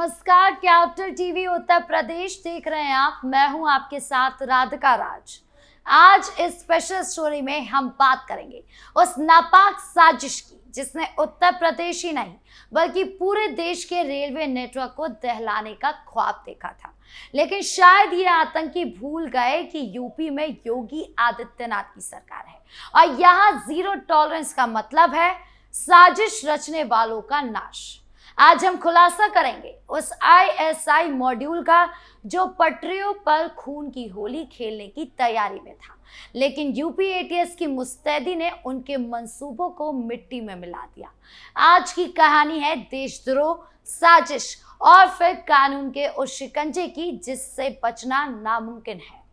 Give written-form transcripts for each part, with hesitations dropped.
नमस्कार, capital TV Uttar Pradesh देख रहे हैं आप। मैं हूं आपके साथ राधिका राज। आज इस स्पेशल स्टोरी में हम बात करेंगे उस नापाक साजिश की जिसने उत्तर प्रदेश ही नहीं बल्कि पूरे देश के रेलवे नेटवर्क को दहलाने का ख्वाब देखा था। लेकिन शायद ये आतंकी भूल गए कि यूपी में योगी आदित्यनाथ की सरकार है और यहाँ जीरो टॉलरेंस का मतलब है साजिश रचने वालों का नाश। आज हम खुलासा करेंगे उस आईएसआई मॉड्यूल का जो पटरियों पर खून की होली खेलने की तैयारी में था, लेकिन यूपी एटीएस की मुस्तैदी ने उनके मंसूबों को मिट्टी में मिला दिया। आज की कहानी है देशद्रोह, साजिश और फिर कानून के उस शिकंजे की जिससे बचना नामुमकिन है।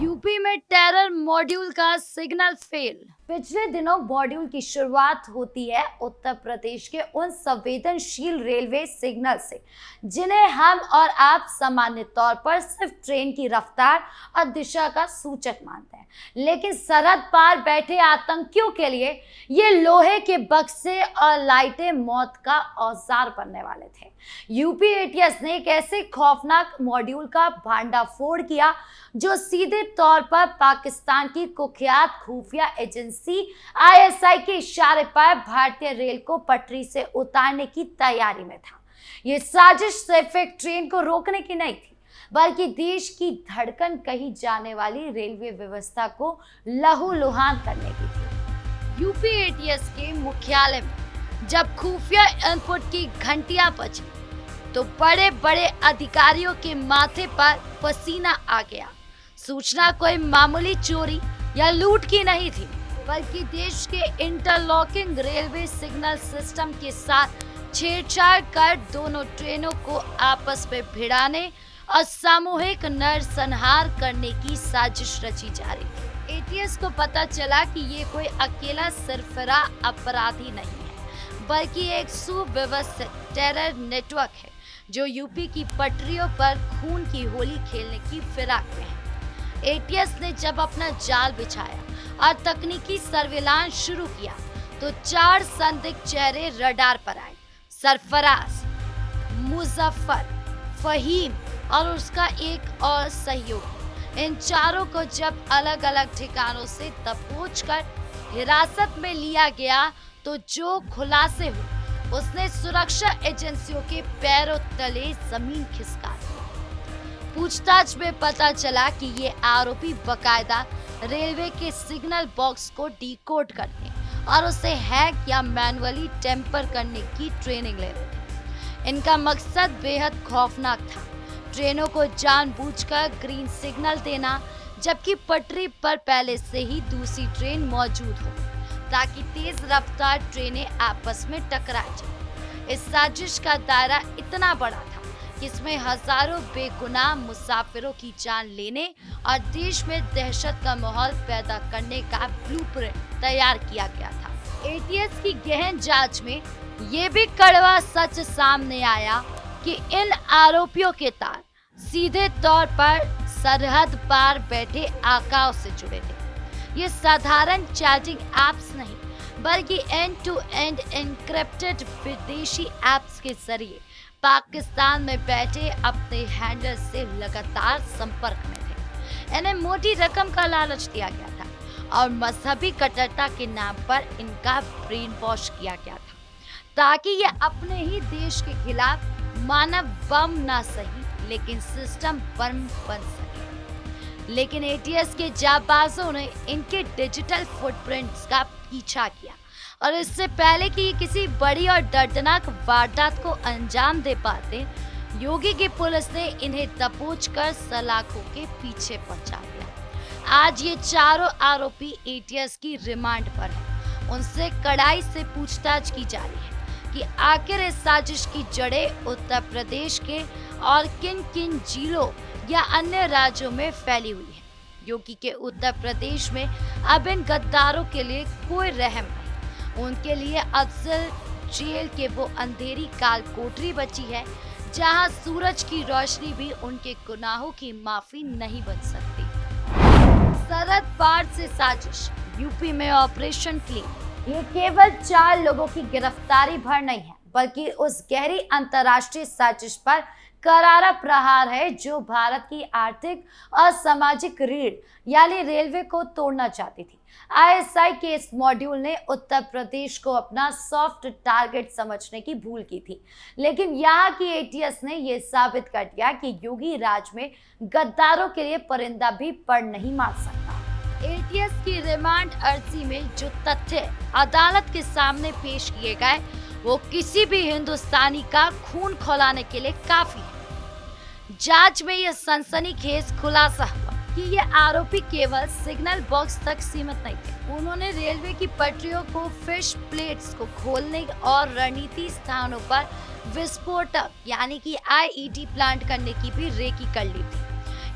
यूपी में टेरर मॉड्यूल का सिग्नल फेल। पिछले दिनों मॉड्यूल की शुरुआत होती है उत्तर प्रदेश के उन संवेदनशील रेलवे सिग्नल से जिन्हें हम और आप सामान्य तौर पर सिर्फ ट्रेन की रफ्तार और दिशा का सूचक मानते हैं, लेकिन सरहद पार बैठे आतंकियों के लिए ये लोहे के बक्से और लाइटें मौत का औजार बनने वाले थे। यूपी एटीएस ने एक ऐसे खौफनाक मॉड्यूल का भांडाफोड़ किया जो सीधे तौर पर पाकिस्तान की कुख्यात खुफिया एजेंसी आईएसआई के इशारे पर भारतीय रेल को पटरी से उतारने की तैयारी में था। यह साजिश सिर्फ एक ट्रेन को रोकने की नहीं थी, बल्कि देश की धड़कन कही जाने वाली रेलवे व्यवस्था को लहूलुहान करने की थी। यूपी एटीएस के मुख्यालय में जब खुफिया इनपुट की घंटियां बजी तो बड़े बड़े अधिकारियों के माथे पर पसीना आ गया। सूचना कोई मामूली चोरी या लूट की नहीं थी, बल्कि देश के इंटरलॉकिंग रेलवे सिग्नल सिस्टम के साथ छेड़छाड़ कर दोनों ट्रेनों को आपस में भिड़ाने और सामूहिक नरसंहार करने की साजिश रची जा रही थी। एटीएस को पता चला कि ये कोई अकेला सरफरा अपराधी नहीं है, बल्कि एक सुव्यवस्थित टेरर नेटवर्क है जो यूपी की पटरियों पर खून की होली खेलने की फिराक में है। एटीएस ने जब अपना जाल बिछाया और तकनीकी सर्विलांस शुरू किया तो 4 संदिग्ध चेहरे रडार पर आए। सरफराज, मुजफ्फर, फहीम और उसका एक और सहयोगी। इन चारों को जब अलग अलग ठिकानों से दबोच कर हिरासत में लिया गया तो जो खुलासे हुए उसने सुरक्षा एजेंसियों के पैरों तले जमीन खिसका दी। पूछताछ में पता चला कि ये आरोपी बकायदा रेलवे के सिग्नल बॉक्स को डिकोड करने और उसे हैक या मैन्युअली टेम्पर करने की ट्रेनिंग ले रहे थे। इनका मकसद बेहद खौफनाक था, ट्रेनों को जानबूझकर ग्रीन सिग्नल देना जबकि पटरी पर पहले से ही दूसरी ट्रेन मौजूद हो ताकि तेज रफ्तार ट्रेनें आपस में टकरा जाएं। इस साजिश का दायरा इतना बड़ा था कि इसमें हजारों बेगुनाह मुसाफिरों की जान लेने और देश में दहशत का माहौल पैदा करने का ब्लूप्रिंट तैयार किया गया था। एटीएस की गहन जांच में ये भी कड़वा सच सामने आया कि इन आरोपियों के तार सीधे तौर पर सरहद पार बैठे आकाओं से जुड़े थे। ये साधारण चैटिंग ऐप्स नहीं बल्कि एंड टू एंड एन्क्रिप्टेड विदेशी ऐप्स के जरिए पाकिस्तान में बैठे अपने हैंडलर से लगातार संपर्क में थे। इन्हें मोटी रकम का लालच दिया गया था और मजहबी कट्टरता के नाम पर इनका ब्रेन वॉश किया गया था ताकि ये अपने ही देश के खिलाफ मानव बम ना सही लेकिन सिस्टम बम बन सके। लेकिन एटीएस के जाबाजों ने इनके डिजिटल फुटप्रिंट्स का पीछा किया और इससे पहले कि किसी बड़ी और दर्दनाक वारदात को अंजाम दे पाते, योगी की पुलिस ने इन्हें दबोच कर सलाखों के पीछे पहुंचा दिया। आज ये चारों आरोपी एटीएस की रिमांड पर हैं। उनसे कड़ाई से पूछताछ की जा रही है कि आखिर इस साजिश की जड़ें उत्तर प्रदेश के और किन किन जिलों या अन्य राज्यों में फैली हुई है। योगी के उत्तर प्रदेश में अब इन गद्दारों के लिए कोई रहम नहीं। उनके लिए अफजल जेल के वो अंधेरी काल कोठरी बची है जहां सूरज की रोशनी भी उनके गुनाहों की माफी नहीं बन सकती। सरहद पार से साजिश, यूपी में ऑपरेशन क्लीन। ये केवल 4 लोगों की गिरफ्तारी भर नहीं है, बल्कि उस गहरी अंतर्राष्ट्रीय साजिश पर करारा प्रहार है जो भारत की आर्थिक और सामाजिक रीढ़ यानी रेलवे को तोड़ना चाहती थी। आईएसआई के इस मॉड्यूल ने उत्तर प्रदेश को अपना सॉफ्ट टारगेट समझने की भूल की थी, लेकिन यहाँ की एटीएस ने यह साबित कर दिया कि योगी राज में गद्दारों के लिए परिंदा भी पर नहीं मार सकता। एटीएस की रिमांड अर्जी में जो तथ्य अदालत के सामने पेश किए गए वो किसी भी हिंदुस्तानी का खून खौलाने के लिए काफी है। जांच में यह सनसनीखेज खुलासा हुआ कि ये आरोपी केवल सिग्नल बॉक्स तक सीमित नहीं थे। उन्होंने रेलवे की पटरियों को, फिश प्लेट्स को खोलने और रणनीतिक स्थानों पर विस्फोटक यानी कि आईईडी प्लांट करने की भी रेकी कर ली थी।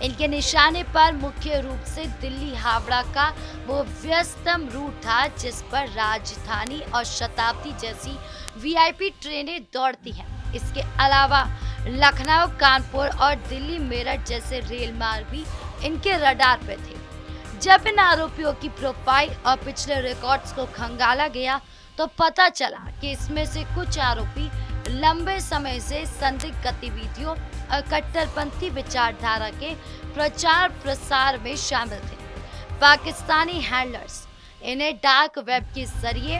इनके निशाने पर मुख्य रूप से दिल्ली हावड़ा का वो व्यस्तम रूट था जिस पर राजधानी और शताब्दी जैसी वीआईपी ट्रेनें दौड़ती हैं। इसके अलावा लखनऊ, कानपुर और दिल्ली मेरठ जैसे रेल मार्ग भी इनके रडार पे थे। जब इन आरोपियों की प्रोफाइल और पिछले रिकॉर्ड्स को खंगाला गया तो पता चला कि इसमें से कुछ आरोपी लंबे समय से संदिग्ध गतिविधियों और कट्टरपंथी विचारधारा के प्रचार प्रसार में शामिल थे। पाकिस्तानी हैंडलर्स इन्हें डार्क वेब के जरिए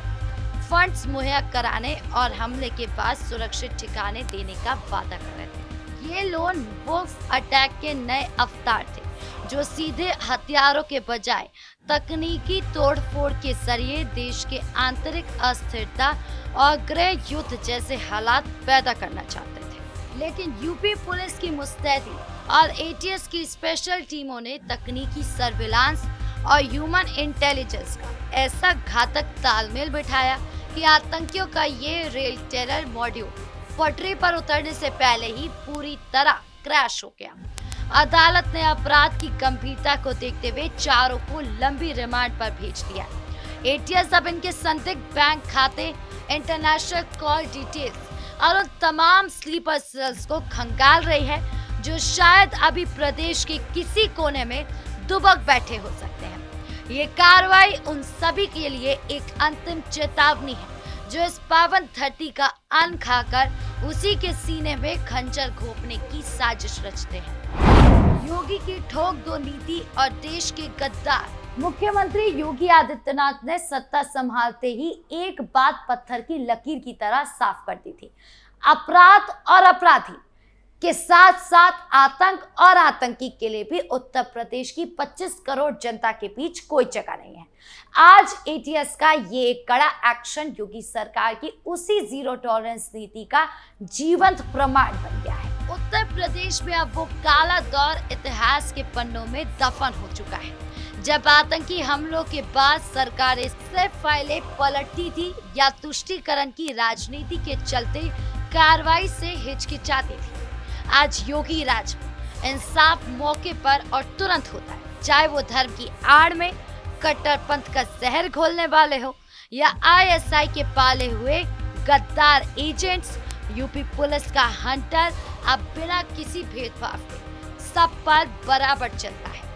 फंड्स मुहैया कराने और हमले के बाद सुरक्षित ठिकाने देने का वादा कर रहे थे। ये लोन वुल्फ अटैक के नए अवतार थे जो सीधे हथियारों के बजाय तकनीकी तोड़फोड़ के जरिए देश के आंतरिक अस्थिरता और गृह युद्ध जैसे हालात पैदा करना चाहते थे। लेकिन यूपी पुलिस की मुस्तैदी और एटीएस की स्पेशल टीमों ने तकनीकी सर्विलांस और ह्यूमन इंटेलिजेंस का ऐसा घातक तालमेल बिठाया कि आतंकियों का ये रेल टेरर मॉड्यूल पटरी पर उतरने से पहले ही पूरी तरह क्रैश हो गया। अदालत ने अपराध की गंभीरता को देखते हुए चारों को लंबी रिमांड पर भेज दिया। एटीएस अब इनके संदिग्ध बैंक खाते, इंटरनेशनल कॉल डिटेल्स और उन तमाम स्लीपर सेल्स को खंगाल रही है जो शायद अभी प्रदेश के किसी कोने में दुबक बैठे हो सकते हैं। ये कार्रवाई उन सभी के लिए एक अंतिम चेतावनी है जो इस पावन धरती का अन्न खाकर उसी के सीने में खंजर घोंपने की साजिश रचते हैं। योगी की ठोक दो नीति और देश के गद्दार मुख्यमंत्री योगी आदित्यनाथ ने सत्ता संभालते ही एक बात पत्थर की लकीर की तरह साफ कर दी थी। अपराध और अपराधी के साथ साथ आतंक और आतंकी के लिए भी उत्तर प्रदेश की 25 करोड़ जनता के बीच कोई जगह नहीं है। आज एटीएस का ये एक कड़ा एक्शन योगी सरकार की उसी जीरो टॉलरेंस नीति का जीवंत प्रमाण बन गया है। उत्तर प्रदेश में अब वो काला दौर इतिहास के पन्नों में दफन हो चुका है जब आतंकी हमलों के बाद सरकारें सिर्फ फाइलें पलटती थी या तुष्टीकरण की राजनीति के चलते कार्रवाई से हिचकिचाती थी। आज योगी राज में इंसाफ मौके पर और तुरंत होता है, चाहे वो धर्म की आड़ में कट्टरपंथ का जहर घोलने वाले हो या आईएसआई के पाले हुए गद्दार एजेंट्स। यूपी पुलिस का हंटर अब बिना किसी भेदभाव के सब पर बराबर चलता है।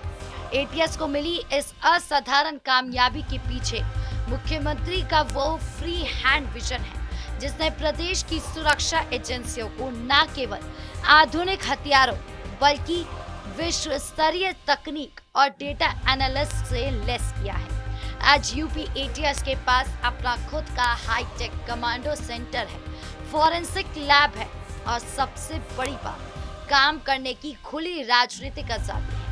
एटीएस को मिली इस असाधारण कामयाबी के पीछे मुख्यमंत्री का वो फ्री हैंड विजन है जिसने प्रदेश की सुरक्षा एजेंसियों को न केवल आधुनिक हथियारों बल्कि विश्व स्तरीय तकनीक और डेटा एनालिस्ट से लैस किया है। आज यूपी एटीएस के पास अपना खुद का हाईटेक कमांडो सेंटर है, फॉरेंसिक लैब है और सबसे बड़ी बात, काम करने की खुली राजनीतिक आजादी है।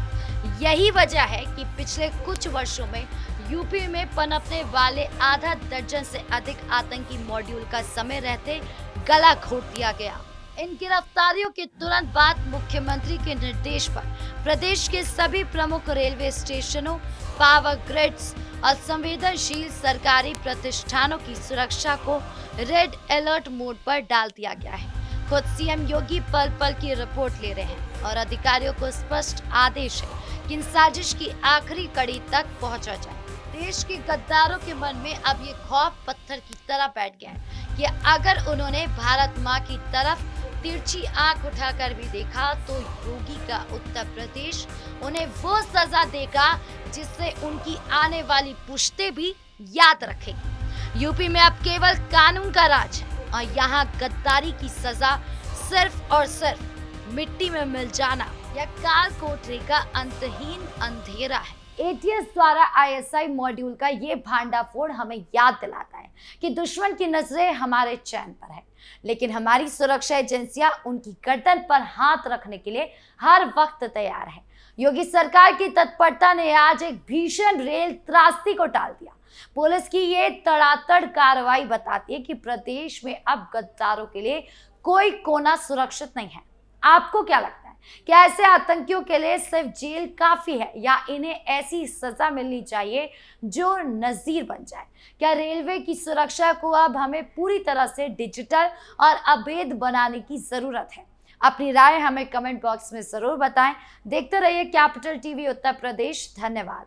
यही वजह है कि पिछले कुछ वर्षों में यूपी में पनपने वाले आधा दर्जन से अधिक आतंकी मॉड्यूल का समय रहते गला घोट दिया गया। इन गिरफ्तारियों के तुरंत बाद मुख्यमंत्री के निर्देश पर प्रदेश के सभी प्रमुख रेलवे स्टेशनों, पावर ग्रिड्स और संवेदनशील सरकारी प्रतिष्ठानों की सुरक्षा को रेड अलर्ट मोड पर डाल दिया गया है। खुद सीएम योगी पल पल की रिपोर्ट ले रहे हैं और अधिकारियों को स्पष्ट आदेश है कि इन साजिश की आखिरी कड़ी तक पहुंचा जाए। देश के गद्दारों के मन में अब ये खौफ पत्थर की तरह बैठ गया है कि अगर उन्होंने भारत माँ की तरफ तिरछी आंख उठाकर भी देखा तो योगी का उत्तर प्रदेश उन्हें वो सजा देगा जिससे उनकी आने वाली पुश्तें भी याद रखेगी। यूपी में अब केवल कानून का राज है और यहाँ गद्दारी की सजा सिर्फ और सिर्फ मिट्टी में मिल जाना या काल कोठरी का अंतहीन अंधेरा है। एटीएस द्वारा आईएसआई मॉड्यूल का ये भांडाफोड़ हमें याद दिलाता है कि दुश्मन की नजरें हमारे चैन पर है, लेकिन हमारी सुरक्षा एजेंसियां उनकी गर्दन पर हाथ रखने के लिए हर वक्त तैयार है। योगी सरकार की तत्परता ने आज एक भीषण रेल त्रासदी को टाल दिया। पुलिस की ये तड़ातड़ कार्रवाई बताती है कि प्रदेश में अब गद्दारों के लिए कोई कोना सुरक्षित नहीं है। आपको क्या लगता है, क्या ऐसे आतंकियों के लिए सिर्फ जेल काफी है या इन्हें ऐसी सजा मिलनी चाहिए जो नजीर बन जाए? क्या रेलवे की सुरक्षा को अब हमें पूरी तरह से डिजिटल और अभेद बनाने की जरूरत है? अपनी राय हमें कमेंट बॉक्स में जरूर बताएं। देखते रहिए कैपिटल टीवी उत्तर प्रदेश। धन्यवाद।